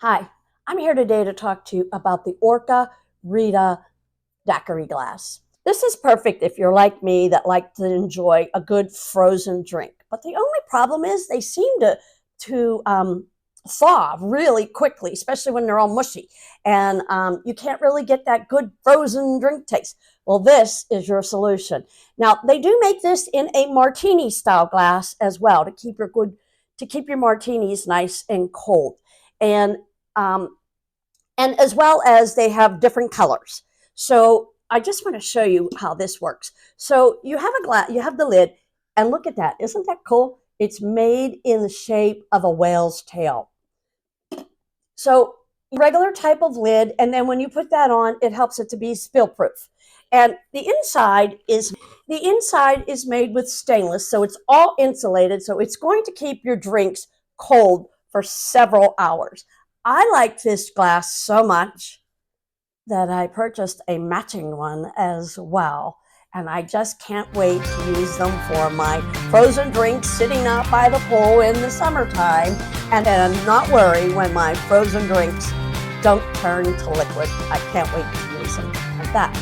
Hi, I'm here today to talk to you about the Orca Rita daiquiri glass. This is perfect if you're like me that like to enjoy a good frozen drink. But the only problem is they seem to thaw really quickly, especially when they're all mushy, and you can't really get that good frozen drink taste. Well, this is your solution. Now they do make this in a martini style glass as well to keep your martinis nice and cold, and um, and as well as they have different colors. So I just want to show you how this works. So you have a glass, you have the lid, and look at that. Isn't that cool? It's made in the shape of a whale's tail. So regular type of lid, and then when you put that on, it helps it to be spill proof. And the inside is made with stainless, so it's all insulated, so it's going to keep your drinks cold for several hours. I like this glass so much that I purchased a matching one as well. And I just can't wait to use them for my frozen drinks sitting out by the pool in the summertime and not worry when my frozen drinks don't turn to liquid. I can't wait to use them. And that